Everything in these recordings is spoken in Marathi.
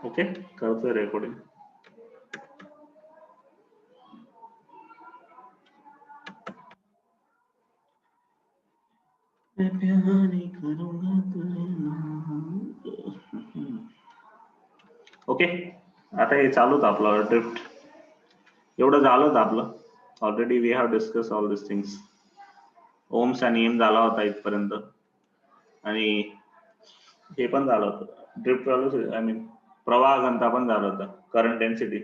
ओके, करतोय रेकॉर्डिंग. ओके, आता हे चालूच आपलं ड्रिफ्ट. एवढं झालं आपलं. Already we have discuss all this things. ओमचा नियम झाला होता इथपर्यंत आणि हे पण झालं होतं ड्रिफ्ट चालू. आय मीन प्रवाह घनता पण झालं होतं. करंट डेन्सिटी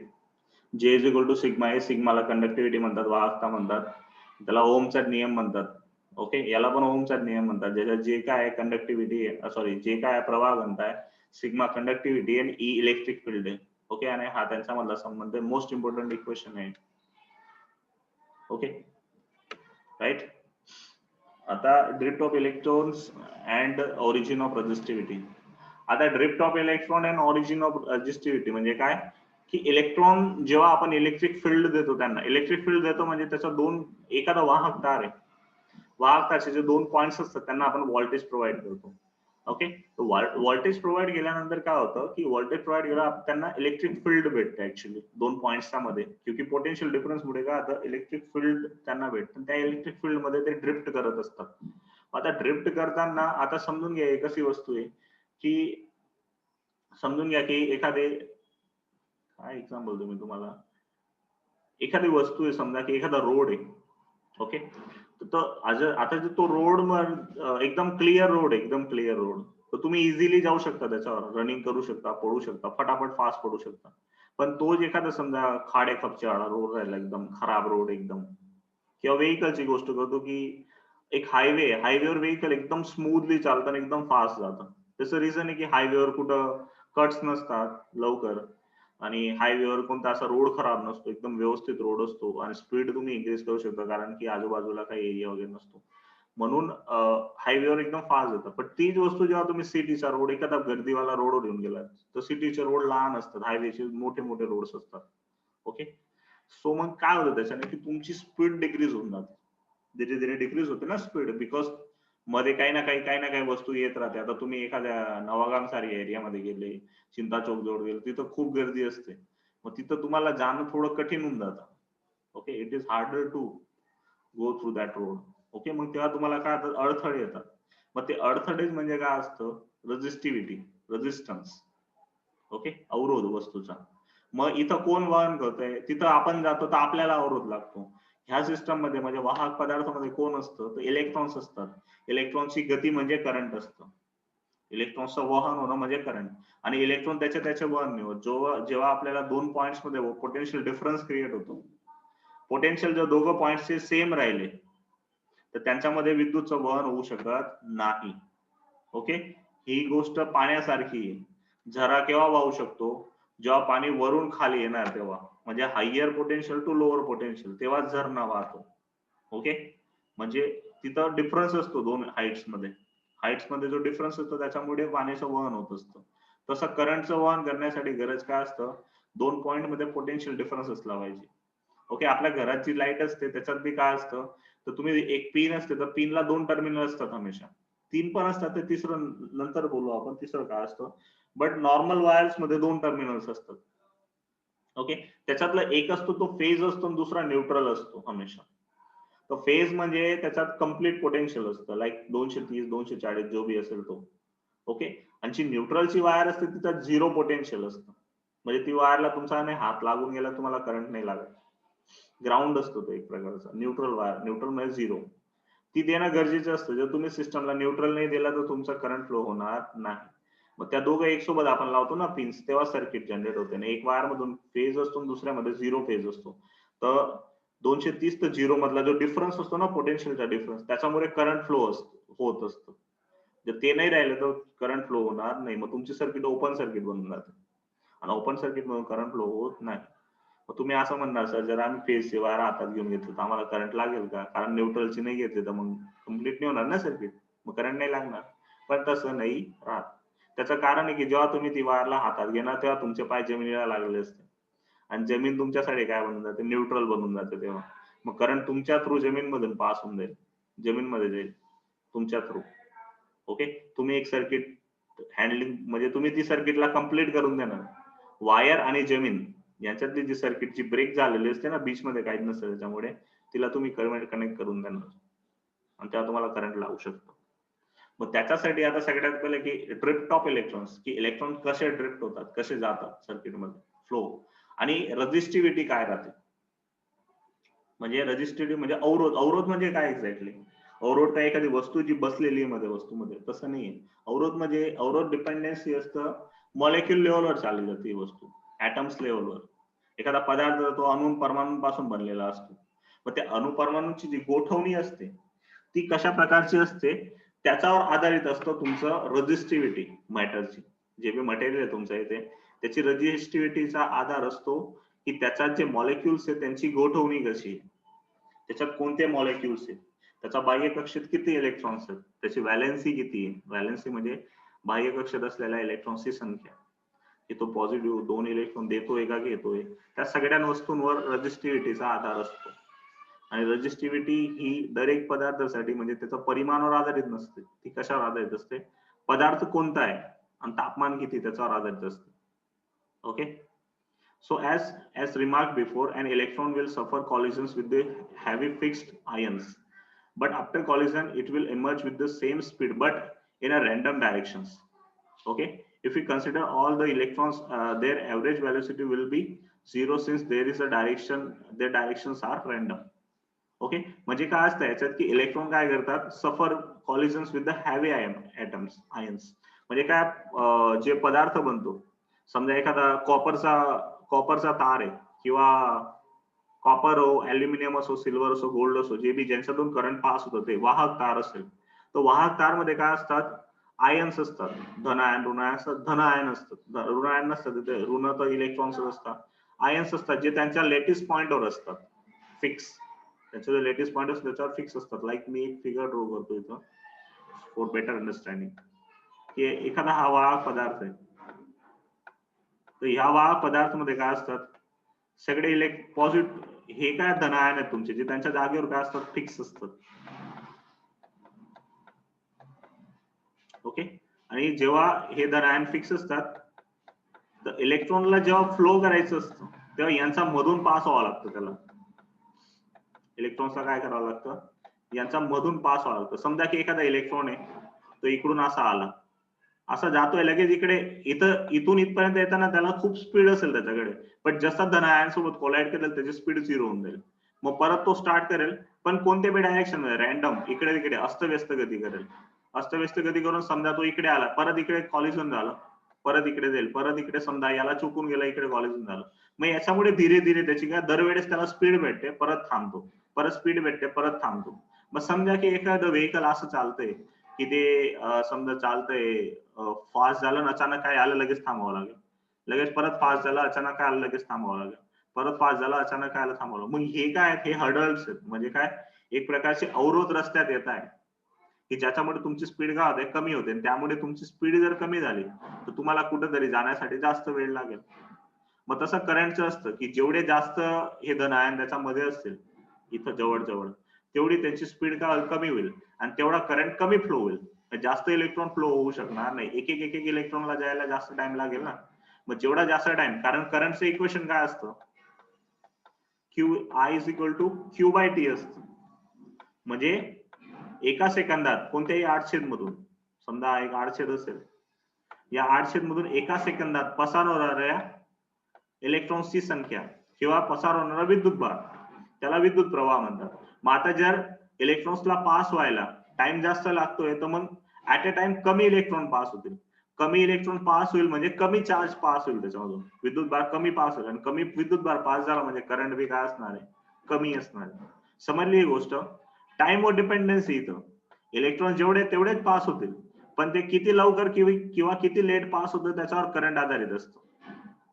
जे इज इक्वल टू सिग्मा आहे. सिग्माला कंडक्टिव्हिटी म्हणतात, वाहकता म्हणतात, त्याला ओमचा नियम म्हणतात. ओके, याला पण ओमचा नियम म्हणतात. ज्याच्यात जे काय कंडक्टिव्हिटी आहे, सॉरी जे काय प्रवाह घनता आहे, सिग्मा कंडक्टिव्हिटी आणि ई इलेक्ट्रिक फील्ड आहे. ओके, आणि हा त्यांचा मधला संबंध मोस्ट इम्पॉर्टंट इक्वेशन आहे. Okay right. आता drift of electrons and origin of resistivity. आता drift of electron and origin of resistivity म्हणजे काय की इलेक्ट्रॉन जेव्हा आपण इलेक्ट्रिक फील्ड देतो त्यांना, इलेक्ट्रिक फील्ड देतो म्हणजे त्याचा दोन, एखादा वाहक तार आहे, वाहक तारचे जे दोन पॉइंट्स असतात त्यांना आपण व्होल्टेज प्रोव्हाइड करतो. ओके, व्होल्टेज प्रोव्हाइड केल्यानंतर काय होतं की व्होल्टेज प्रोव्हाइड केला त्यांना इलेक्ट्रिक फील्ड भेटतं ऍक्च्युली दोन पॉइंट्सच्या मध्ये, क्योंकि पोटेन्शियल डिफरन्स मुळे काय होतं इलेक्ट्रिक फील्ड त्यांना भेटतं. त्या इलेक्ट्रिक फील्ड मध्ये ते ड्रिफ्ट करत असतात. आता ड्रिफ्ट करताना आता समजून घ्या एक अशी वस्तू आहे की समजून घ्या की एखादे, काय एक्झाम्पल देऊ मी तुम्हाला, एखादी वस्तू आहे, समजा की एखादा रोड आहे. ओके, तर आता जो तो रोड एकदम क्लिअर रोड आहे, एकदम क्लिअर रोड, तर तुम्ही इझिली जाऊ शकता त्याच्यावर, रनिंग करू शकता, पळू शकता, फटाफट फास्ट पडू शकता. पण तो एखादा समजा खाडे खपच्यावाळा रोड राहिला, एकदम खराब रोड एकदम, किंवा व्हेकलची गोष्ट करतो की एक हायवेवर व्हेकल एकदम स्मूथली चालतं आणि एकदम फास्ट जातं. त्याचं रिझन आहे की हायवेवर कुठं कट्स नसतात लवकर, आणि हायवेवर कोणता असा रोड खराब नसतो, एकदम व्यवस्थित रोड असतो आणि स्पीड तुम्ही इन्क्रीज करू शकता कारण की आजूबाजूला काही एरिया वगैरे नसतो, म्हणून हायवेवर एकदम फास्ट जातं. पण तीच वस्तू जेव्हा तुम्ही सिटीचा रोड, एखादा गर्दीवाला रोड घेऊन गेला, तर सिटीचे रोड लहान असतात, हायवेचे मोठे मोठे रोड्स असतात. ओके, सो मग काय होतं त्याच्याने की तुमची स्पीड डिक्रीज होऊन जाते, धीरे धीरे डिक्रीज होते ना स्पीड, बिकॉज मध्ये काही ना काही वस्तू येत राहते. आता तुम्ही एखाद्या नवागाम सारख्या एरियामध्ये गेले, चिंता चौक जवळ गेले, तिथं खूप गर्दी असते, मग तिथं तुम्हाला जाणं थोडं कठीण होऊन जातं. Okay, it is harder to go through that road. Okay, मग तेव्हा तुम्हाला काय होतं, अडथळे येतात. मग ते अडथळेच म्हणजे काय असतं, रेझिस्टिव्हिटी, रेझिस्टन्स. ओके, अवरोध वस्तूचा. मग इथं कोण वहन करतंय, तिथं आपण जातो तर आपल्याला अवरोध लागतो. ह्या सिस्टम मध्ये म्हणजे वाहक पदार्थामध्ये कोण असतं, तर इलेक्ट्रॉन्स असतात. इलेक्ट्रॉनची गती म्हणजे करंट असतं, इलेक्ट्रॉन्सचं वहन होणं म्हणजे करंट, आणि इलेक्ट्रॉन त्याचे वहन नाही होत. जेव्हा आपल्याला दोन पॉइंट्स मध्ये पोटेन्शियल डिफरन्स क्रिएट होतो, पोटेन्शियल जर दोघं पॉइंट्सचे सेम राहिले तर त्यांच्यामध्ये विद्युतचं वहन होऊ शकत नाही. ओके, ही गोष्ट पाण्यासारखी आहे. झरा केव्हा वाहू शकतो, जेव्हा पाणी वरून खाली येणार तेव्हा, म्हणजे higher potential to lower potential, तेव्हा झरणा वाहतो. ओके, म्हणजे तिथं डिफरन्स असतो दोन हाईट्स मध्ये जो डिफरन्स असतो त्याच्यामुळे पाण्याचं वहन होत असतं. तसं करंटचं वहन करण्यासाठी गरज काय असतं, दोन पॉइंट मध्ये पोटेन्शियल डिफरन्स असला पाहिजे. ओके, आपल्या घरात जी लाईट असते त्याच्यात बी काय असतं, तर तुम्ही एक पिन असते, तर पिनला दोन टर्मिनल असतात हमेशा, तीन पण असतात, ते तिसरं नंतर बोलू आपण तिसरं काय असतं, बट नॉर्मल वायर्स मध्ये दोन टर्मिनल्स असतात. ओके, त्याच्यातला एक असतो तो फेज असतो आणि दुसरा न्यूट्रल असतो हमेशा. तर फेज म्हणजे त्याच्यात कम्प्लीट पोटेन्शियल असतं, लाईक 230 240 जो बी असेल तो. ओके, आणि जी न्यूट्रलची वायर असते तिथं झिरो पोटेन्शियल असतं, म्हणजे ती वायरला तुमचा हात लागून गेला तुम्हाला करंट नाही लागत. ग्राउंड असतो तो एक प्रकारचा न्यूट्रल वायर, न्यूट्रल म्हणजे झिरो, ती देणं गरजेचं असतं. जर तुम्ही सिस्टमला न्यूट्रल नाही दिला तर तुमचा करंट फ्लो होणार नाही. मग त्या दोघं एक सोबत आपण लावतो ना पिन्स, तेव्हा सर्किट जनरेट होते ना. एक वायर मधून फेज असतो आणि दुसऱ्यामध्ये झिरो फेज असतो. तर 230 तर झिरो मधला जो डिफरन्स असतो ना, पोटेन्शियलचा डिफरन्स, त्याच्यामुळे करंट फ्लो होत असतो. जर ते नाही राहिलं तर करंट फ्लो होणार नाही, मग तुमची सर्किट ओपन सर्किट बनून जाते, आणि ओपन सर्किट म्हणून करंट फ्लो होत नाही. मग तुम्ही असं म्हणणार सर, जर आम्ही फेजचे वायर हातात घेऊन घेतलं तर आम्हाला करंट लागेल का, कारण न्यूट्रलची नाही घेतली तर मग कम्प्लीट नाही होणार ना सर्किट, मग करंट नाही लागणार. पण तसं नाही राहत. त्याचं कारण आहे की जेव्हा तुम्ही ती वायरला हातात घेणार तेव्हा तुमचे पाय जमिनीला लागलेले असते, आणि जमीन तुमच्यासाठी काय बनून जाते, न्यूट्रल बनून जाते. तेव्हा मग करंट तुमच्या थ्रू जमीन मधून पास होऊन जाईल, जमीन मध्ये जाईल तुमच्या थ्रू. ओके, तुम्ही एक सर्किट हँडलिंग म्हणजे तुम्ही ती सर्किटला कम्प्लीट करून देणार, वायर आणि जमीन यांच्यातली जी सर्किटची ब्रेक झालेली असते ना, बीच मध्ये काहीच नसतं त्याच्यामुळे, तिला तुम्ही कनेक्ट करून देणार आणि तेव्हा तुम्हाला करंट लागू शकतो. मग त्याच्यासाठी आता सगळ्यात पहिले की ड्रिफ्ट ऑफ इलेक्ट्रॉन्स, की इलेक्ट्रॉन कसे ड्रिफ्ट होतात, कसे जातात सर्किटमध्ये, फ्लो, आणि रेझिस्टिव्हिटी काय राहते. म्हणजे रेझिस्टिव्हिटी म्हणजे अवरोध. अवरोध म्हणजे काय एक्झॅक्टली? अवरोध काय एखादी वस्तू जी बसलेली आहे मध्ये वस्तूमध्ये, तसं नाहीये. अवरोध म्हणजे अवरोध डिपेंडन्सी असतं, मॉलिक्यूल लेवलवर चालली जाते ही वस्तू, ऍटम्स लेवलवर. एखादा पदार्थ तो अणु परमाणूंपासून बनलेला असतो. मग त्या अणुपरमाणूंची जी गोठवणी असते ती कशा प्रकारची असते त्याच्यावर आधारित असतं तुमचं रेझिस्टिव्हिटी मॅटरची. जे बी मटेरियल आहे तुमचं इथे त्याची रेझिस्टिव्हिटीचा आधार असतो की त्याच्यात जे मॉलिक्युल्स आहेत त्यांची गोठवणी कशी आहे, त्याच्यात कोणते मॉलिक्युल्स आहेत, त्याचा बाह्य कक्षेत किती इलेक्ट्रॉन्स आहेत, त्याची व्हॅलेन्सी किती आहे. व्हॅलेन्सी म्हणजे बाह्य कक्षेत असलेल्या इलेक्ट्रॉन्सची संख्या, की तो पॉझिटिव्ह 2 इलेक्ट्रॉन देतोय का घेतोय. त्या सगळ्या वस्तूंवर रेझिस्टिव्हिटीचा आधार असतो. आणि रेझिस्टिव्हिटी ही दरेक पदार्थासाठी म्हणजे त्याचा परिमाणावर आधारित नसते, ती कशावर आधारित असते, पदार्थ कोणता आहे आणि तापमान किती त्याच्यावर आधारित असते. Okay. So as remarked before, an electron will suffer collisions with the heavy fixed ions, but after collision it will emerge with the same speed but in a random directions. Okay, if we consider all the electrons, their average velocity will be zero since there is a direction, their directions are random. Okay. म्हणजे काय असतं याच्यात की इलेक्ट्रॉन काय करतात, suffer collisions with the heavy atoms ions. म्हणजे काय, जे पदार्थ बनतो, समजा एखादा कॉपरचा तार आहे किंवा कॉपर हो, अल्युमिनियम असो, सिल्वर असो, गोल्ड असो, जे बी ज्यांच्यातून करंट पास होतं ते वाहक तार असेल, तर वाहक तार मध्ये काय असतात, आयन्स असतात, धन आयन ऋण आयन असतात. धन आयन असतात, ऋण आयन नसतात, तिथे ऋण तर इलेक्ट्रॉन्स असतात. आयन्स असतात जे त्यांच्या लेटेस्ट पॉइंटवर असतात, फिक्स. त्याचे जे लेटेस्ट पॉइंट असतात त्याच्यावर फिक्स असतात. लाईक मी एक फिगर ड्रॉ करतो इथं फॉर बेटर अंडरस्टँडिंग, की एखादा हा वाहक पदार्थ आहे, तर ह्या वाहक पदार्थ मध्ये काय असतात, सगळे पॉझिटिव्ह हे काय धन आयन आहेत तुमचे, जे त्यांच्या जागेवर काय असतात, फिक्स असतात. ओके. आणि जेव्हा हे धन आयन फिक्स असतात, तर इलेक्ट्रॉनला जेव्हा फ्लो करायचं असतं तेव्हा यांचा मधून पास व्हावं लागतं. त्याला इलेक्ट्रॉन्सला काय करावं लागतं, यांचा मधून पास व्हावं लागतं. समजा की एखादा इलेक्ट्रॉन आहे, तो इकडून असा आला, असा जातोय लगेच इकडे, इथून इथपर्यंत येताना त्याला खूप स्पीड असेल त्याच्याकडे, पण जसा धन आयन सोबत कोलाइड करेल त्याची स्पीड 0 होऊन जाईल. मग परत तो स्टार्ट करेल, पण कोणत्या बी डायरेक्शन मध्ये, रॅन्डम, इकडे तिकडे अस्तव्यस्त गती करेल. अस्तव्यस्त गती करून समजा तो इकडे आला, परत इकडे कॉलिजन झालं, परत इकडे जाईल, परत इकडे समजा याला चुकून गेला, इकडे कॉलिजन झालं. मग याच्यामुळे धीरे धीरे त्याची काय दरवेळेस त्याला स्पीड भेटते, परत थांबतो, परत स्पीड भेटते, परत थांबतो. मग समजा की एखादं व्हेकल असं चालतंय की ते समजा चालतंय, फास्ट झालं आणि अचानक काय आलं, लगेच थांबावं लागेल. लगेच परत फास्ट झालं, अचानक काय आलं, लगेच थांबावं लागेल. परत फास्ट झालं, अचानक काय आलं, थांबवलं. मग हे काय, हे हर्डल्स आहेत. म्हणजे काय, एक प्रकारचे अवरोध रस्त्यात येत आहे की ज्याच्यामुळे तुमची स्पीड काय होते, कमी होते. त्यामुळे तुमची स्पीड जर कमी झाली तर तुम्हाला कुठेतरी जाण्यासाठी जास्त वेळ लागेल. मग तसं करंटचं असतं की जेवढे जास्त हे धन आयन त्याच्यामध्ये असतील इथं जवळ जवळ, तेवढी त्यांची स्पीड कमी होईल आणि तेवढा करंट कमी फ्लो होईल. जास्त इलेक्ट्रॉन फ्लो होऊ शकणार नाही. एक एक इलेक्ट्रॉनला जायला जास्त टाइम लागेल ना. मग जेवढा जास्त टाइम, कारण करंटचं इक्वेशन काय असतं, Q I is equal to Q by T असतं. म्हणजे एका सेकंदात कोणत्याही 8 मधून, समजा एक 8 असेल, या 8 मधून एका सेकंदात पसार होणाऱ्या इलेक्ट्रॉन्सची संख्या किंवा पसार होणारा विद्युत भार, त्याला विद्युत प्रवाह म्हणतात. मग आता जर इलेक्ट्रॉन्सला पास व्हायला टाइम जास्त लागतोय, तर मग ऍट अ टाइम कमी इलेक्ट्रॉन पास होतील. कमी इलेक्ट्रॉन पास होईल म्हणजे कमी चार्ज पास होईल, त्याच्यामधून विद्युत भार कमी पास होईल, आणि कमी विद्युत भार पास झाला म्हणजे करंट बी काय असणार आहे, कमी असणार आहे. समजली ही गोष्ट. टाइम वर डिपेंडन्सी इथं, इलेक्ट्रॉन जेवढे तेवढेच पास होतील, पण ते किती लवकर किंवा किती लेट पास होतं त्याच्यावर करंट आधारित असतो.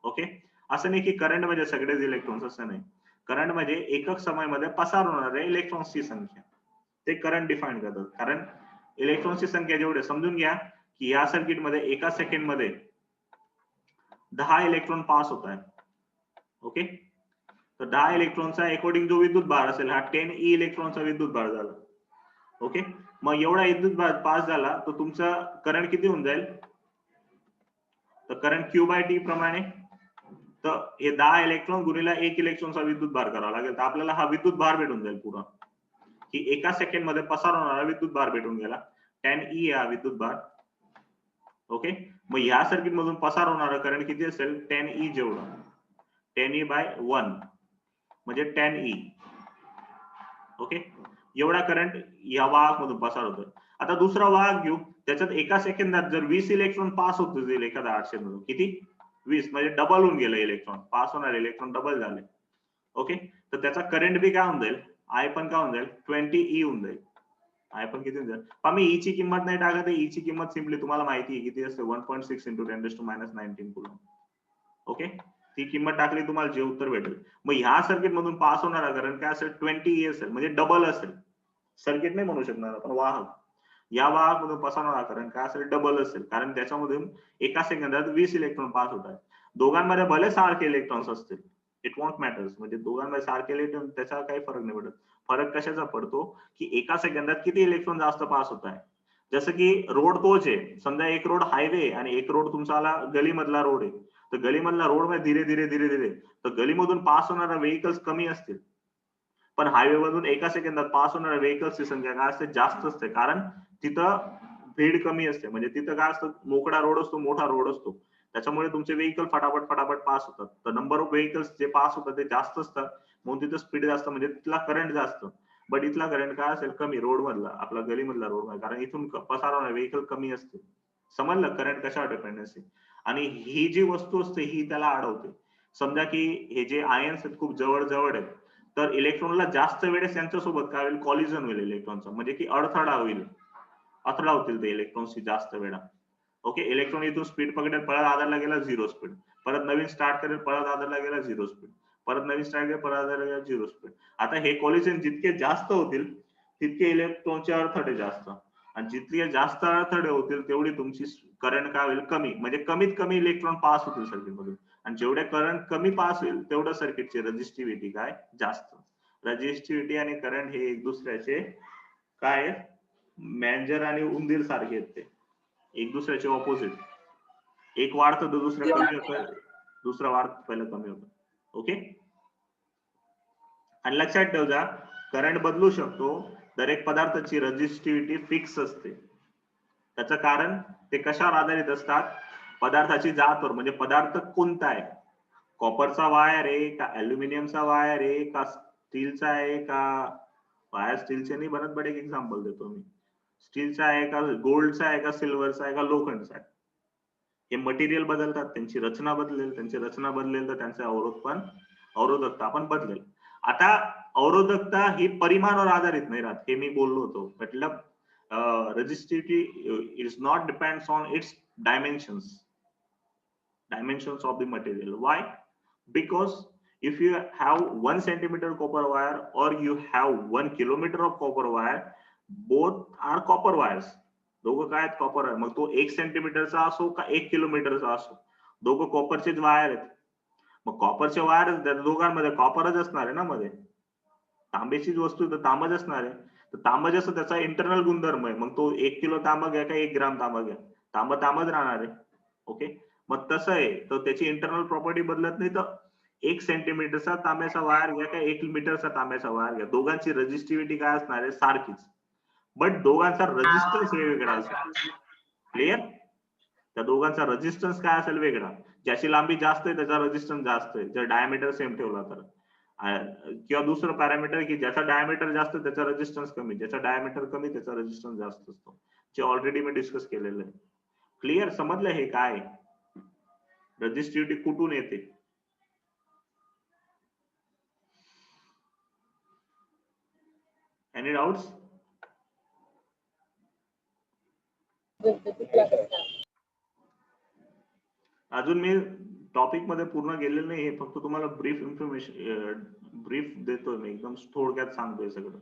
ओके. असं नाही की करंट म्हणजे सगळेच इलेक्ट्रॉन्स, असं नाही. करंट म्हणजे एकक समयामध्ये पसार होणाऱ्या इलेक्ट्रॉन्सची संख्या, ते करंट डिफाईन करतात. कारण इलेक्ट्रॉन्सची संख्या जेवढे, समजून घ्या की या सर्किटमध्ये एका सेकंड मध्ये 10 इलेक्ट्रॉन पास होत आहेत. ओके. तर 10 इलेक्ट्रॉनचा अकॉर्डिंग जो विद्युत भार असेल, हा 10 ई इलेक्ट्रॉनचा विद्युत भार झाला. ओके. मग एवढा विद्युत भार पास झाला तर तुमचा करंट किती होऊन जाईल, तर करंट क्यू बाय टी प्रमाणे तर हे 10 इलेक्ट्रॉन गुणिले 1 इलेक्ट्रॉनचा विद्युत भार करावा लागेल. तर आपल्याला हा विद्युत भार भेटून जाईल पुरा, की एका सेकंड मध्ये पसार होणारा विद्युत भार भेटून गेला. 10E हा विद्युत भार. ओके, मग ह्या सर्किट मधून पसार होणारा करंट किती असेल? 10E जेवढा, 10E/1 म्हणजे 10E. ओके, एवढा करंट या वाहक मधून पसार होतो. आता दुसरा वाहक घेऊ, त्याच्यात एका सेकंदात जर 20 इलेक्ट्रॉन पास होत असतील एखाद्या 800 मधून, किती? 20, म्हणजे डबल होऊन गेलं इलेक्ट्रॉन, पास होणारे इलेक्ट्रॉन डबल झाले. ओके, तर त्याचा करंट बी काय होऊन जाईल? आय पण काय होऊन जाईल? 20E होऊन जाईल. आय पण किती होऊन जाईल? आम्ही ई ची किंमत नाही टाकत आहे. ई ची किंमत सिम्पली तुम्हाला माहिती आहे किती असते, 1.6 × 10⁻19 कुलम. ओके, ती किंमत टाकली तुम्हाला जे उत्तर भेटेल. मग ह्या सर्किट मधून पास होणारा करंट काय असेल? 20E असेल, म्हणजे डबल असेल. सर्किट नाही म्हणू शकणार आपण, वाहक. या वाहक मधून पास होणारा करंट काय असेल? डबल असेल, कारण त्याच्यामधून एका सेकंदात 20 इलेक्ट्रॉन पास होतात. दोघांमध्ये भले सारखे इलेक्ट्रॉन्स असतील, इट वॉन्ट मॅटर्स, म्हणजे दोघांमध्ये सारखे इलेक्ट्रॉन, त्याचा काही फरक नाही पडत. फरक कशाचा पडतो, की एका सेकंदात किती इलेक्ट्रॉन जास्त पास होत आहे. जसं की रोड तोच आहे, समजा एक रोड हायवे आणि एक रोड तुमचा आला गलीमधला रोड आहे. तर गलीमधला रोड मध्ये धीरे धीरे धीरे धीरे, तर गलीमधून पास होणारा व्हेकल्स कमी असतील, पण हायवे मधून एका सेकंदात पास होणाऱ्या व्हेकल्सची संख्या काय असते? जास्त असते, कारण तिथं भीड कमी असते. म्हणजे तिथं काय असतं? मोकळा रोड असतो, मोठा रोड असतो, त्याच्यामुळे तुमचे व्हेकल फटाफट फटाफट पास होतात. तर नंबर ऑफ व्हेकल्स जे पास होतात ते जास्त असतात, म्हणून तिथं स्पीड जास्त, म्हणजे तिथला करंट जास्त. बट इथला करंट काय असेल? कमी, रोड मधला, आपला गलीमधला रोड मध्ये, कारण इथून पसार होणारे व्हेकल कमी असते. समजलं करंट कशावर डिपेंडन्सी? आणि ही जी वस्तू असते ही त्याला अडवते. समजा की हे जे आयन्स आहेत खूप जवळ जवळ आहेत, तर इलेक्ट्रॉनला जास्त वेळेस त्यांच्यासोबत काय होईल? कॉलिजन होईल इलेक्ट्रॉनचा, म्हणजे की अडथळा होईल, अथडा होतील ते इलेक्ट्रॉन्सची जास्त वेळा. ओके, इलेक्ट्रॉन इथून स्पीड पकडेल, परत आधारला गेला 0 स्पीड, परत नवीन स्टार्ट करेल, परत आधारला गेला 0 स्पीड, परत नवीन स्टार्ट करेल, परत आधारला गेला 0 स्पीड. आता हे कॉलिजन जितके जास्त होतील तितके इलेक्ट्रॉनचे अडथळे जास्त, आणि जितके जास्त अडथळे होतील तेवढी तुमची करंट काय होईल? कमी, म्हणजे कमीत कमी इलेक्ट्रॉन पास होतील सर्किट मधून. आणि जेवढे करंट कमी पास होईल तेवढं सर्किटची रेझिस्टिव्हिटी काय? जास्त. रेझिस्टिव्हिटी आणि करंट हे एक दुसऱ्याचे काय? मॅंजर आणि उंदीर सारखे आहेत, ते एक दुसऱ्याचे ऑपोजिट. एक वाढतं तर दुसरं कमी होतं, दुसरं वाढतं पहिलं कमी होतं. ओके, आणि लक्षात ठेव जा, करंट बदलू शकतो, दर एक पदार्थाची रेझिस्टिव्हिटी फिक्स असते. त्याचं कारण ते कशावर आधारित असतात? पदार्थाची जातवर, म्हणजे पदार्थ कोणता आहे, कॉपरचा वायर आहे का अल्युमिनियमचा वायर आहे का स्टीलचा आहे का, वायर स्टीलचे नाही बनत, बट एक एक्झाम्पल देतो मी, स्टीलचा आहे का गोल्डचा आहे का सिल्वरचा आहे का लोखंडचा आहे. हे मटेरियल बदलतात, त्यांची रचना बदलेल, त्यांची रचना बदलेल तर त्यांचे अवरोध पण, अवरोधकता पण बदलेल. आता अवरोधकता ही परिमाणावर आधारित नाही राहत, हे मी बोललो होतो. मतलब resistivity is not depends on its dimensions of the material. Why? Because if you have 1 centimeter copper wire or you have 1 kilometer of copper wire, both are copper wires. दोघं काय आहेत? कॉपर आहे. मग तो 1 सेंटीमीटरचा असो का 1 किलोमीटरचा असो, दोघं कॉपरचेच वायर आहेत. मग कॉपरचे वायर, दोघांमध्ये कॉपरच असणार आहे ना मध्ये, तांब्याचीच वस्तू तर तांबच असणार आहे. तर तांब जसं त्याचा इंटरनल गुणधर्म आहे, मग तो 1 किलो तांबा घ्या का 1 ग्राम तांबा घ्या, तांब तांबच राहणार आहे. ओके, मग तसं आहे, तर त्याची इंटरनल प्रॉपर्टी बदलत नाही. तर 1 सेंटीमीटरचा तांब्याचा वायर घ्या का 1 मीटरचा तांब्याचा वायर घ्या, दोघांची रेझिस्टिव्हिटी काय असणार आहे? सारखीच, बट दोघांचा रेझिस्टन्स वेगवेगळा असेल. क्लिअर? त्या दोघांचा रेझिस्टन्स काय असेल? वेगळा. ज्याची लांबी जास्त आहे त्याचा रेझिस्टन्स जास्त आहे, जर डायमीटर सेम ठेवला तर. किंवा दुसरं पॅरामीटर की ज्याचा डायमीटर जास्त त्याचा रेझिस्टन्स कमी, ज्याचा डायमीटर कमी त्याचा रेझिस्टन्स जास्त असतो, जे ऑलरेडी मी डिस्कस केलेलं आहे. क्लिअर? समजलं हे काय रेझिस्टिव्हिटी कुठून येते? Any doubts? अजून मी टॉपिक मध्ये पूर्ण गेलेलं नाही, हे फक्त तुम्हाला ब्रीफ इन्फॉर्मेशन, ब्रीफ देतोय मी, एकदम थोडक्यात सांगतोय सगळं.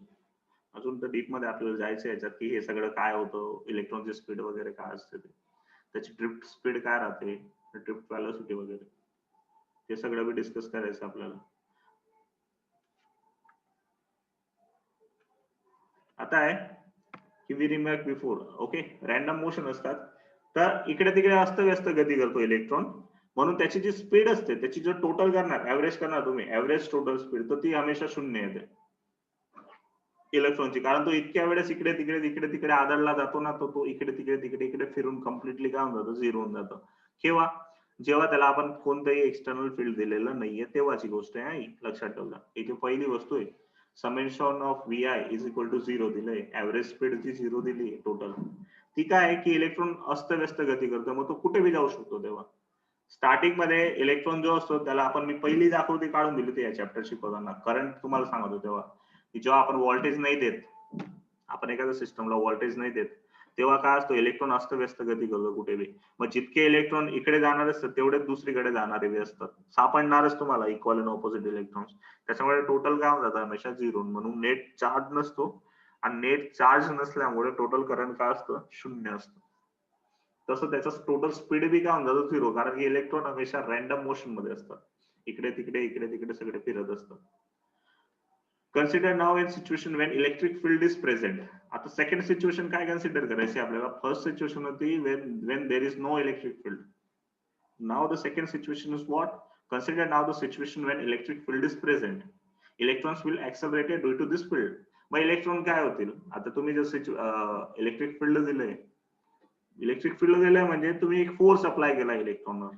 अजून तर डीप मध्ये आपल्याला जायचं याच्यात की हे सगळं काय होतं, इलेक्ट्रॉनची स्पीड वगैरे काय असते, त्याची ड्रिफ्ट स्पीड काय राहते, ड्रिफ्ट व्हेलॉसिटी वगैरे, हे सगळं बी डिस्कस करायचं आपल्याला. आता आहे की we remark before, okay, random motion असतात, तर इकडे तिकडे अस्तव्यस्त गती करतो इलेक्ट्रॉन, म्हणून त्याची जी स्पीड असते, त्याची जर टोटल करणार, ऍव्हरेज करणार तुम्ही, ऍव्हरेज टोटल स्पीड, तर ती हमेशा 0 येते इलेक्ट्रॉनची. कारण तो इतक्या वेळेस इकडे तिकडे आदळला जातो ना, तो इकडे तिकडे फिरून कम्प्लिटली काय होऊन जातो, झिरो होऊन जातो. केव्हा? जेव्हा त्याला आपण कोणतंही एक्सटर्नल फील्ड दिलेलं नाहीये तेव्हाची गोष्ट आहे ही, लक्षात ठेवला. इथे पहिली वस्तू आहे, summation of Vi is equal to 0 दिलंय, ऍव्हरेज स्पीड ची 0 दिली टोटल. ती काय आहे की इलेक्ट्रॉन अस्तव्यस्त गती करतो, मग तो कुठे बी जाऊ शकतो. तेव्हा स्टार्टिंग मध्ये इलेक्ट्रॉन जो असतो त्याला आपण, मी पहिलीच आकृती काढून दिली होती या चॅप्टर शिकवताना, करंट तुम्हाला सांगतो तेव्हा, की जेव्हा आपण व्होल्टेज नाही देत, आपण एखाद्या सिस्टमला व्होल्टेज नाही देत, तेव्हा काय असतो, इलेक्ट्रॉन अस्तव्यस्त गती करतो कुठे बी. मग जितके इलेक्ट्रॉन इकडे जाणार असतात तेवढेच दुसरीकडे जाणारे बी असतात, सापडणारच तुम्हाला इक्वल आणि ऑपोजिट इलेक्ट्रॉन्स. त्याच्यामुळे टोटल काय होऊन जातं हमेशा 0. म्हणून नेट चार्ज नसतो, आणि नेट चार्ज नसल्यामुळे टोटल करंट काय असतं, 0 असतं. तसं त्याचा टोटल स्पीड बी काय होऊन जातो 0, कारण की इलेक्ट्रॉन हमेशा रॅन्डम मोशन मध्ये असतात, इकडे तिकडे सगळे फिरत असतात. Consider now in situation when electric field is present. आता सेकंड सिच्युएशन काय कन्सिडर करायची आपल्याला? फर्स्ट सिच्युएशन होती when there is no electric field. Now the second situation is what? Consider now the situation when electric field is present. Electrons will accelerate due to this field. मग इलेक्ट्रॉन काय होतील? आता तुम्ही जर इलेक्ट्रिक फील्ड दिलंय, इलेक्ट्रिक फील्ड दिलंय म्हणजे तुम्ही एक फोर्स अप्लाय केला इलेक्ट्रॉनवर.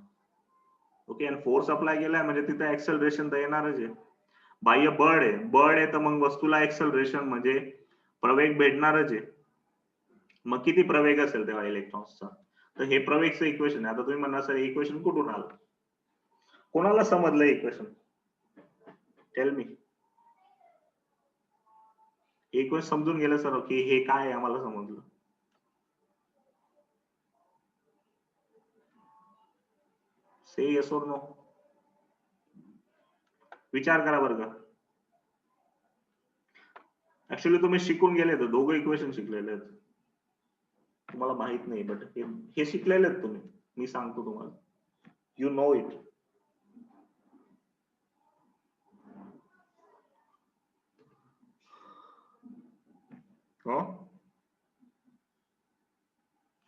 ओके, आणि फोर्स अप्लाय केलाय म्हणजे तिथे एक्सेलरेशन तर येणारच आहे. बाह्य बळ आहे तर मग वस्तूला एक्सेलरेशन म्हणजे प्रवेग भेटणारच आहे. मग किती प्रवेग असेल तेव्हा इलेक्ट्रॉन्सचा? तर हे प्रवेगचं इक्वेशन आहे. आता तुम्ही म्हणणार सर इक्वेशन कुठून आलं? कोणाला समजलं इक्वेशन? Tell me. इक्वेशन समजून गेलं सर की हे काय आहे, आम्हाला समजलं. से येस और नो. विचार करा बरं का. ऍक्च्युअली तुम्ही शिकून गेले तर दोघं इक्वेशन शिकलेले आहेत, तुम्हाला माहित नाही, बट हे शिकलेले आहेत तुम्ही. मी सांगतो तुम्हाला, यू नो इट. हो,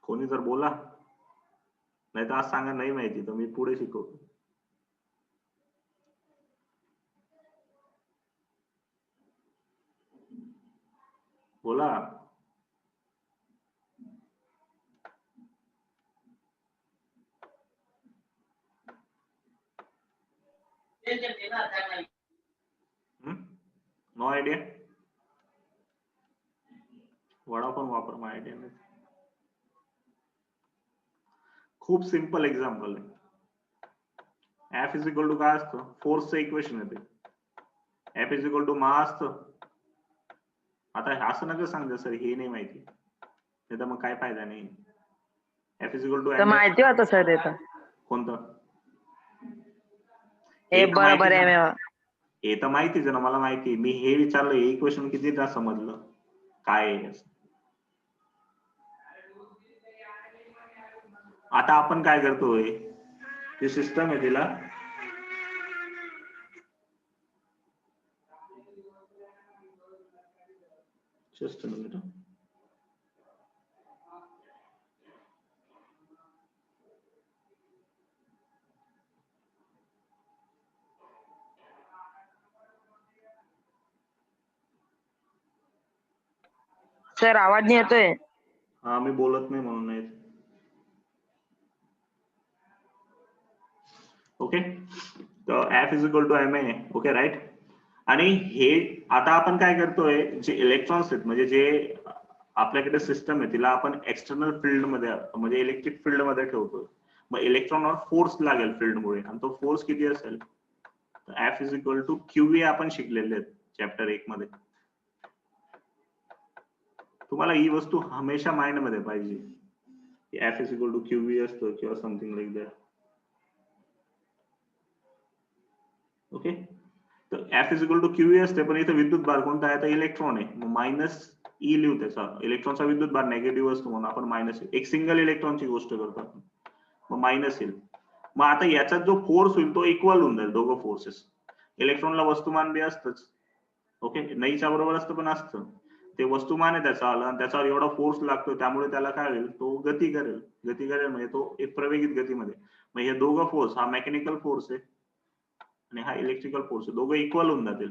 कोणी जर बोला, नाही तर आज सांगा नाही माहिती, तर मी पुढे शिकवतो. बोला. No idea. वडा पण वापर, नो आयडिया नाही. खूप सिंपल एक्झाम्पल आहे. F इज इक्वल टू काय असतं? फोर्सचं इक्वेशन येते. F is equal to mass असतं. आता असं नका सांगा सर हे नाही माहिती, नाही तर मग काय फायदा नाही. F इज इक्वल टू माहिती होतं सर ते तर. कोणतं? हे बरोबर आहे. हे तर माहितीच आहे ना, मला माहिती. मी हे विचारलं, हे इक्वेशन कितीदा समजलं काय आहे. आता आपण काय करतोय, ती सिस्टम आहे, तिला जस्ट मिनिट. सर आवाज नाही येतोय. हा, मी बोलत नाही म्हणून नाही. ओके, तर F is equal to M A. Okay, right. आणि हे आता आपण काय करतोय, जे इलेक्ट्रॉन्स आहेत म्हणजे जे आपल्याकडे सिस्टम आहे, तिला आपण एक्सटर्नल फील्ड मध्ये म्हणजे इलेक्ट्रिक फील्ड मध्ये ठेवतोय. मग इलेक्ट्रॉनवर फोर्स लागेल फील्डमुळे, आणि तो फोर्स किती असेल? F is equal to QE आपण शिकलेले आहेत चॅप्टर 1 मध्ये. तुम्हाला ही वस्तू हमेशा माइंड मध्ये पाहिजे, F is equal to QE असतो किंवा समथिंग लाईक दॅट. ओके, तर F is equal to QE असते, पण इथे विद्युत भार कोणता आहे? तर इलेक्ट्रॉन आहे. मग मायनस ई लिहू त्याचा. इलेक्ट्रॉनचा विद्युत भार नेगेटिव्ह असतो म्हणून आपण मायनस, एक सिंगल इलेक्ट्रॉनची गोष्ट करतो, मग मायनस येईल. मग आता याचा जो फोर्स होईल तो इक्वल होऊन जाईल, दोघं फोर्सेस. इलेक्ट्रॉनला वस्तुमान बी असतंच. ओके, नाहीच्या बरोबर असतं पण असतं, ते वस्तुमान आहे त्याचा आला, आणि त्याच्यावर एवढा फोर्स लागतो, त्यामुळे त्याला काय होईल, तो गती करेल म्हणजे तो एक प्रवेगित गतीमध्ये. मग हे दोघं फोर्स, हा मेकॅनिकल फोर्स आहे आणि हा इलेक्ट्रिकल फोर्स आहे, दोघं इक्वल होऊन जातील.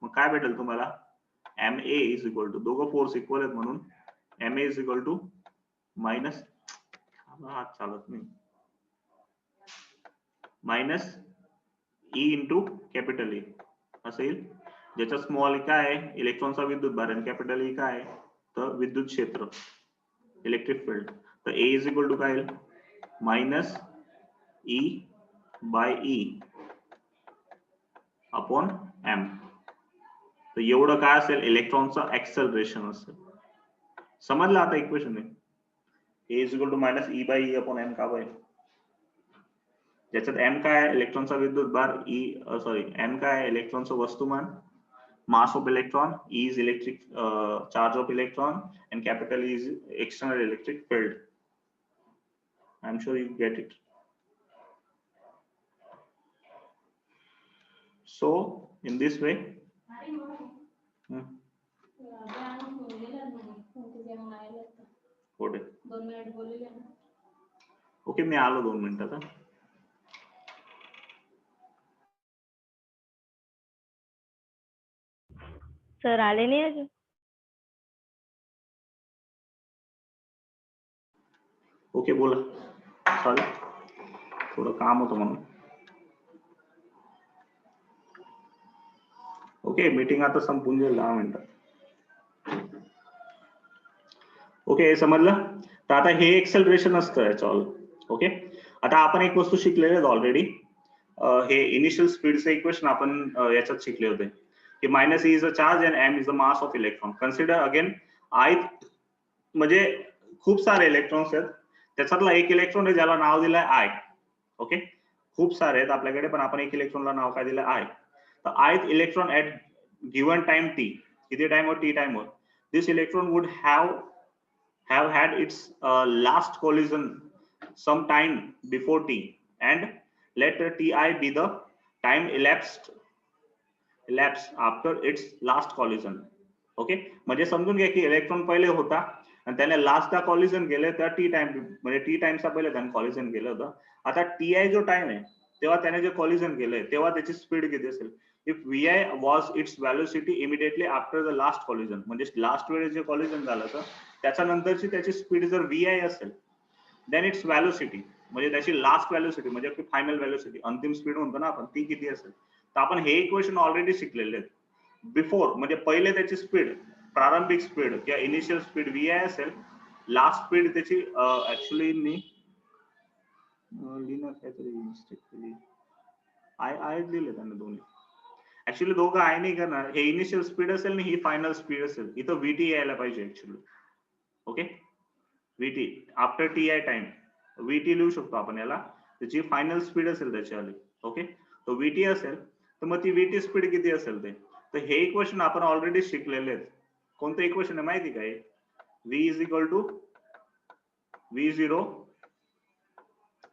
मग काय भेटेल तुम्हाला, MA इज इक्वल टू, दोघं फोर्स इक्वल आहेत म्हणून MA is equal to minus, हात चालत नाही, minus E into capital E असं येईल, ज्याचा स्मॉल काय आहे इलेक्ट्रॉनचा विद्युत भार आणि कॅपिटल E काय आहे तर विद्युत क्षेत्र, इलेक्ट्रिक फील्ड. तर A इज इक्वल टू काय येईल, minus E by E upon M. तर एवढं काय असेल इलेक्ट्रॉनचं ऍक्सेलरेशन असेल. समजलं आता इक्वेशन आहे. A is equal to minus E by E upon M का बाय, ज्याच्यात M काय आहे इलेक्ट्रॉनचा विद्युत भार, M काय आहे इलेक्ट्रॉनचं वस्तुमान, mass of electron, E is electric charge of electron and capital E is external electric field. I'm sure you get it. So in this way, okay मी आलो 2 मिनिटात. सर आले नाही अजून. ओके बोला, सॉरी थोडं काम होतं म्हणून. ओके मीटिंग आता संपून जाईल 10 मिनिटात. ओके समजलं. तर आता हे एक्सेलरेशन असतं याचं. ओके आता आपण एक वस्तू शिकलेले आहेत ऑलरेडी, हे इनिशियल स्पीडचे इक्वेशन आपण याच्यात शिकले होते की minus E is a charge and M is the mass of electron. Consider again I म्हणजे खूप सारे इलेक्ट्रॉन्स आहेत, त्याच्यातला एक इलेक्ट्रॉन आहे ज्याला नाव दिलंय I. ओके खूप सारे आहेत आपल्याकडे पण आपण एक इलेक्ट्रॉनला नाव काय दिलं I. तर ith electron at given time t, किती टाइमवर t टाइमवर, this electron would have had its last collision some time before t and let ti be the time elapsed after its last collision. Okay म्हणजे समजून घ्या की इलेक्ट्रॉन पहिले होता आणि त्याने लास्टला कॉलिजन केलं तर टी टाइम म्हणजे टी टाइमचा पहिले त्याने कॉलिजन केलं होतं. आता टी जो टाइम आहे तेव्हा त्याने जे कॉलिजन केलंय तेव्हा त्याची स्पीड किती असेल, if vi was its velocity immediately after the last collision, म्हणजे लास्ट वेळेस जे कॉलिजन झालं होतं त्याच्यानंतरची त्याची स्पीड जर vi असेल देन इट्स व्हॅलोसिटी म्हणजे त्याची लास्ट व्हॅलोसिटी म्हणजे आपली फायनल व्हॅलोसिटी अंतिम स्पीड म्हणतो ना आपण, ती किती असेल. तर आपण हे इक्वेशन ऑलरेडी शिकलेले आहेत. बिफोर म्हणजे पहिले त्याची स्पीड, प्रारंभिक स्पीड किंवा इनिशियल स्पीड vi असेल, लास्ट स्पीड त्याची ऍक्च्युअली मी लिहिणार काहीतरी मिस्टेक केली, आय लिहिले त्यांना दोन्ही, ऍक्च्युअली दोघं आय नाही करणार, हे इनिशियल स्पीड असेल आणि ही फायनल स्पीड असेल, इथं VT यायला पाहिजे actually. Okay VT after T I time VT लिहू शकतो आपण याला, त्याची फायनल स्पीड असेल त्याच्यावाली. ओके तो VT असेल तर मग ती VT स्पीड किती असेल ते, तर हे इक्वेशन आपण ऑलरेडी शिकलेले आहेत. कोणतं इक्वेशन आहे माहिती काय, V is equal to V0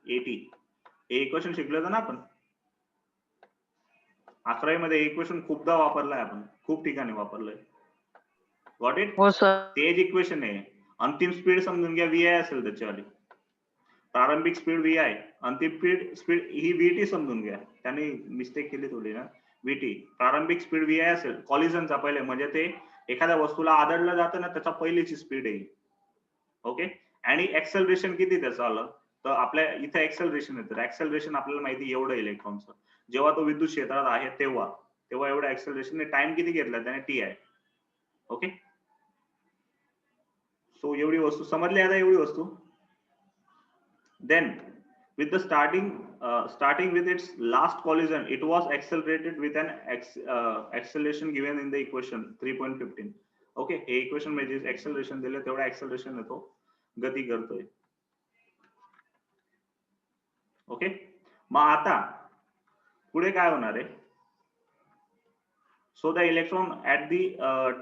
AT, हे इक्वेशन शिकलं होतं ना आपण 11वी मध्ये. इक्वेशन खूपदा वापरलाय आपण, खूप ठिकाणी वापरलंय. Got it. हो सर. तेच इक्वेशन आहे. अंतिम स्पीड समजून घ्या VI असेल त्याच्यावाली, प्रारंभिक स्पीड VI, अंतिम स्पीड ही VT समजून घ्या, त्यांनी मिस्टेक केली थोडी ना. VT प्रारंभिक स्पीड VI असेल कॉलिजनचा पहिले, म्हणजे ते एखाद्या वस्तूला आदळलं जातं ना त्याच्या पहिलीची स्पीड आहे. ओके आणि एक्सेलरेशन किती त्याचं आलं तर आपल्या इथं एक्सेलरेशन येतं. एक्सेलरेशन आपल्याला माहिती एवढं इलेक्ट्रॉनचं, जेव्हा तो विद्युत क्षेत्रात आहे तेव्हा एवढं एक्सेलरेशन, टाइम किती घेतला त्याने TI. ओके सो एवढी वस्तू समजली आता, एवढी वस्तू. Then with the starting with its last collision it was accelerated with an acceleration given in the equation 3.15. Okay हे इक्वेशन मध्ये एक्सेलरेशन दिलं तेवढा एक्सेलरेशन येतो, गती करतोय. ओके मग आता पुढे काय होणार आहे, so the electron at the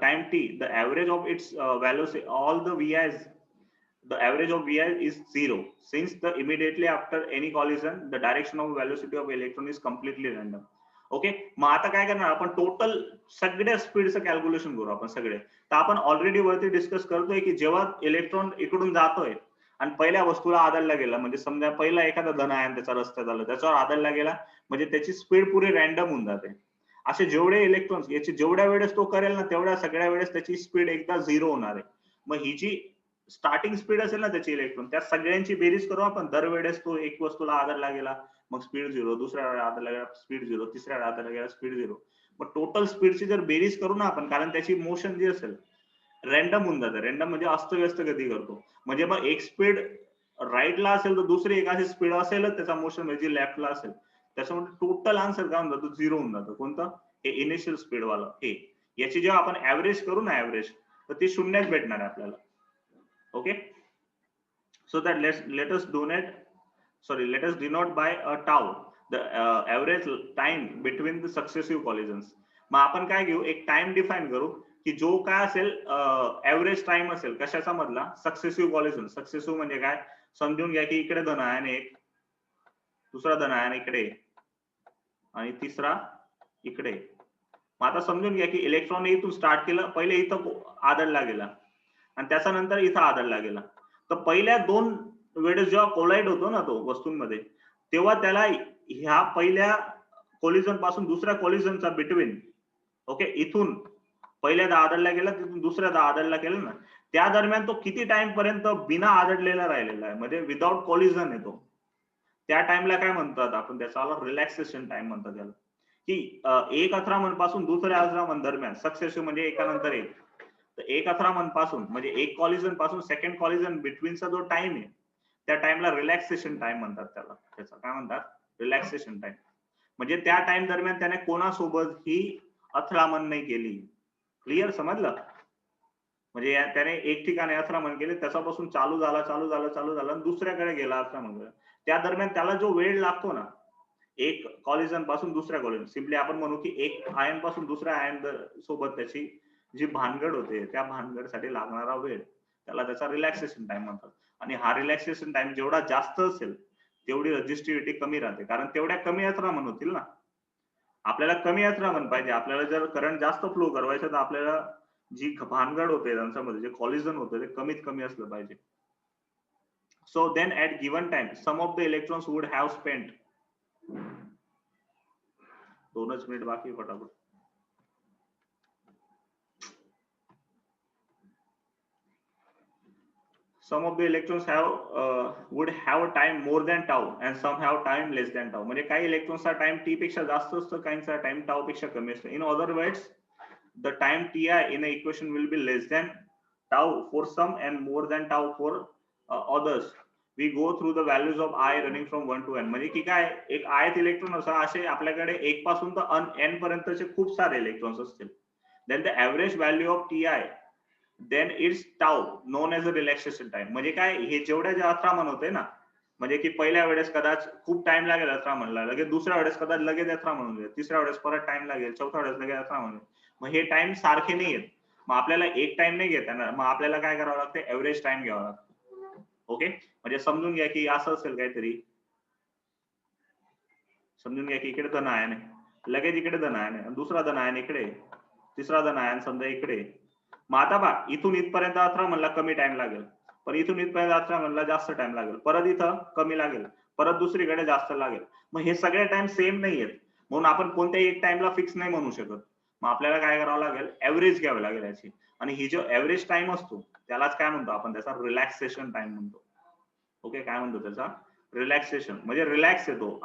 time t, the average of its velocity, all the VI's, the average of VI is 0 since the immediately after any collision the direction of velocity of electron is completely random. Okay मग आता काय करणार आपण, टोटल सगळ्या स्पीडचं कॅल्क्युलेशन करू आपण सगळे. तर आपण ऑलरेडी वरती डिस्कस करतोय की जेव्हा इलेक्ट्रॉन इकडून जातोय आणि पहिल्या वस्तूला आदळला गेला, म्हणजे समजा पहिला एखादा धन आयन त्याचा रस्त्यात आलं, त्याच्यावर आदळला गेला म्हणजे त्याची स्पीड पुरी रॅन्डम होऊन जाते. असे जेवढे इलेक्ट्रॉन्स याची जेवढ्या वेळेस तो करेल ना तेवढ्या सगळ्या वेळेस त्याची स्पीड एकदा 0 होणार आहे. मग ही जी स्टार्टिंग स्पीड असेल ना त्याची इलेक्ट्रॉन, त्या सगळ्यांची बेरीज करू आपण. दरवेळेस तो एक वस्तूला आदळला गेला मग स्पीड 0, दुसऱ्या वेळेला आदळला गेला स्पीड 0, तिसऱ्या वेळेला आदळला गेला स्पीड 0. मग टोटल स्पीडची जर बेरीज करू ना आपण, कारण त्याची मोशन जी असेल रॅन्डम होऊन जाते. रॅन्डम म्हणजे अस्तव्यस्त गती करतो. म्हणजे मग एक स्पीड राईटला असेल तर दुसरी एक अशी स्पीड असेलच त्याचा मोशन म्हणजे लेफ्टला असेल. त्याच्यामुळे टोटल आन्सर काय होऊन जातो, 0 होऊन जातं. कोणतं? हे इनिशियल स्पीड वाला हे. याची जेव्हा आपण ऍव्हरेज करू ना ऍव्हरेज, तर ती शून्यच भेटणार आहे आपल्याला. Okay, so that let us denote by a tau the average time between the successive collisions. मग आपण काय घेऊ, एक टाइम डिफाइन करू की जो काय असेल ऍव्हरेज टाइम असेल कशाचा मधला, सक्सेसिव्ह कॉलिजन. सक्सेसिव्ह म्हणजे काय, समजून घ्या की इकडे धन आयन एक, दुसरा धन आयन इकडे आणि तिसरा इकडे. मग आता समजून घ्या की इलेक्ट्रॉन इथून स्टार्ट केलं, पहिले इथं आदळला गेला आणि त्याच्यानंतर इथं आदळला गेला. तर पहिल्या 2 वेळेस जेव्हा कोलाइड होतो ना तो वस्तूंमध्ये, तेव्हा त्याला ह्या पहिल्या कोलिजन पासून दुसऱ्या कोलिजनचा बिटवीन, ओके, इथून पहिल्यांदा आदळला गेला तिथून दुसऱ्यादा आदळला गेला ना, त्या दरम्यान तो किती टाइम पर्यंत बिना आदळलेला राहिलेला आहे, म्हणजे विदाउट कोलिजन येतो. त्या टाइमला काय म्हणतात आपण, त्याचा रिलॅक्सेशन टाइम म्हणतात त्याला. की एक अथरामन पासून दुसऱ्या अथरामन दरम्यान सक्सेसिव्ह म्हणजे एकानंतर एक, तर एक अथरामन पासून म्हणजे एक कॉलिजन पासून सेकंड कॉलिजन बिटवीनचा जो टाइम आहे त्या टाइमला रिलॅक्सेशन टाइम म्हणतात त्याला. त्याचा काय म्हणतात, रिलॅक्सेशन टाइम. म्हणजे त्या टाइम दरम्यान त्याने कोणासोबत ही अथरामन नाही केली. क्लिअर, समजलं? म्हणजे त्याने एक ठिकाणी अथरामन केले, त्याच्यापासून चालू झाला आणि दुसऱ्याकडे गेला अथरामन. त्या दरम्यान त्याला जो वेळ लागतो ना, एक कॉलिजन पासून दुसऱ्या कॉलिजन, सिम्पली आपण म्हणू की एक आयन पासून दुसऱ्या आयन सोबत त्याची जी भानगड होते त्या भानगडसाठी लागणारा वेळ, त्याला त्याचा रिलॅक्सेशन टाइम म्हणतात. आणि हा रिलॅक्सेशन टाइम जेवढा जास्त असेल तेवढी रेजिस्टिव्हिटी कमी राहते, कारण तेवढ्या कमी अथरामन होतील ना. आपल्याला कमी अथरामन पाहिजे. आपल्याला जर करंट जास्त फ्लो करवायचं तर आपल्याला जी भानगड होते त्यांच्यामध्ये जे कॉलिजन होते ते कमीत कमी असलं पाहिजे. So then at given time sum of the electrons would have spent, 2च मिनिट बाकी, फटाफट. Some of the electrons would have time more than tau and some have time less than tau. म्हणजे काही इलेक्ट्रॉन्सचा टाइम टी पेक्षा जास्त असतो, काहींचा टाइम टाउ पेक्षा कमी असतो. In other words, the time ti in a equation will be less than tau for some and more than tau for others. We go through the values of I running from 1 to n. म्हणजे की काय, एक ith इलेक्ट्रॉन असे आपल्याकडे 1 पासून तर n पर्यंतचे खूप सारे इलेक्ट्रॉन्स असतील. Then the average value of ti then it's tau known as a relaxation time. म्हणजे काय, हे जेवढ्या जे अथरामन होते ना, म्हणजे की पहिल्या वेळेस कदाच खूप टाइम लागेल अथरामनला, लगेच दुसऱ्या वेळेस कदाच लगेच अथरामन होईल, तिसऱ्या वेळेस परत टाइम लागेल, चौथ्या वेळेस लगेच अथरामन होईल. मग हे टाइम सारखे नाही आहेत. मग आपल्याला एक टाइम नाही घेता येणार, मग आपल्याला काय करावं लागतं, एव्हरेज टाइम घ्यावा लागतो. ओके, म्हणजे समजून घ्या की असं असेल काहीतरी. समजून घ्या की इकडे धन आयन आहे, लगेच इकडे धन आयन आहे, दुसरा धन आयन इकडे, तिसरा धन आयन समजा इकडे. मग आता बा इथून इथपर्यंत अथरामनला कमी टाइम लागेल, पण इथून इथपर्यंत अथरामनला जास्त टाइम लागेल, परत इथं कमी लागेल, परत दुसरीकडे जास्त लागेल. मग हे सगळे टाइम सेम नाही आहेत, म्हणून आपण कोणत्याही एक टाइमला फिक्स नाही म्हणू शकत. मग आपल्याला काय करावं लागेल, ऍव्हरेज घ्यावी लागेल याची. आणि ही जो ऍव्हरेज टाइम असतो त्यालाच काय म्हणतो आपण, त्याचा रिलॅक्सेशन टाइम म्हणतो. ओके, काय म्हणतो त्याचा, रिलॅक्सेशन. म्हणजे रिलॅक्स येतो,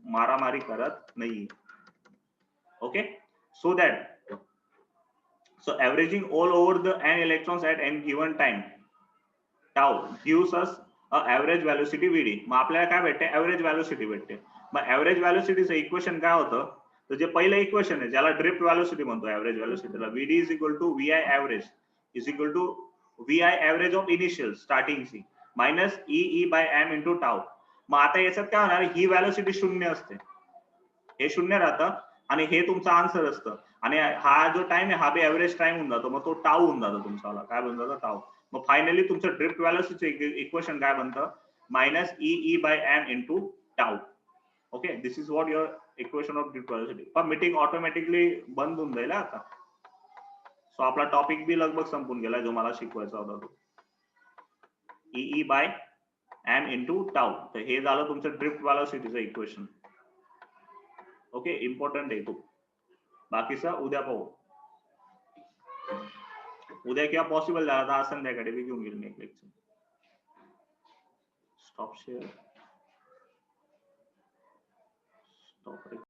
मारामारी करत नाही. Okay, so that so averaging all over the n electrons at n given time tau gives us a average velocity vd. मग आपल्याला काय भेटते, एव्हरेज व्हॅलोसिटी भेटते. मग एव्हरेज व्हॅलोसिटीचं इक्वेशन काय होतं, तर जे पहिलं इक्वेशन आहे ज्याला ड्रिफ्ट व्हॅलोसिटी म्हणतो, average व्हॅलोसिटीला vd is equal to vi average is equal to vi average of initial starting c minus e by m into tau. मग आता याच्यात काय होणार, ही व्हॅलोसिटी 0 असते, हे 0 राहतं आणि हे तुमचं आन्सर असतं. आणि हा जो टाइम आहे हा बी एव्हरेज टाइम होऊन जातो, मग तो टाउ होऊन जातो तुमचा, काय बनून जातो, टाउ. मग फायनली तुमचं ड्रिफ्ट व्हॅलोसिटी इक्वेशन काय बनतं, minus E by M into tau. Okay, this is what your equation of drift velocity. पण मीटिंग ऑटोमॅटिकली बंद होऊन जाईल आता. सो आपला टॉपिक बी लगभग संपून गेला जो मला शिकवायचा होता तो. E by M into tau. तर हे झालं तुमचं ड्रिफ्ट व्हेलॉसिटीचं इक्वेशन. ओके, इम्पॉर्टंट आहे खूप. बाकीचं उद्या पाहू. उद्या किंवा पॉसिबल झाला तर आज संध्याकाळी मी घेऊन घेईल एक लेक्चर. Stop share. स्टॉप.